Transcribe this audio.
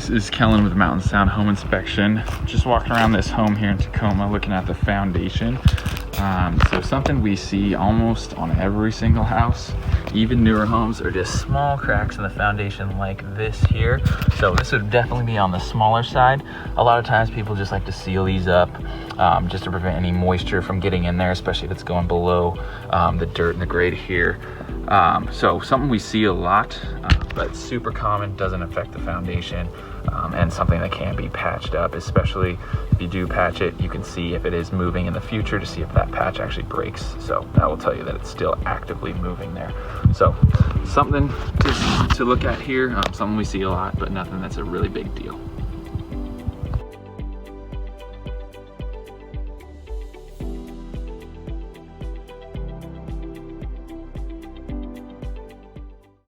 This is Kelen with Mountain Sound Home Inspection. Just walking around this home here in Tacoma looking at the foundation. So something we see almost on every single house, even newer homes, are just small cracks in the foundation like this here. So this would definitely be on the smaller side. A lot of times people just like to seal these up just to prevent any moisture from getting in there, especially if it's going below the dirt and the grade here. So something we see a lot, but super common, doesn't affect the foundation, and something that can be patched up, especially if you do patch it, you can see if it is moving in the future to see if that patch actually breaks. So that will tell you that it's still actively moving there. So something to look at here, something we see a lot, but nothing that's a really big deal.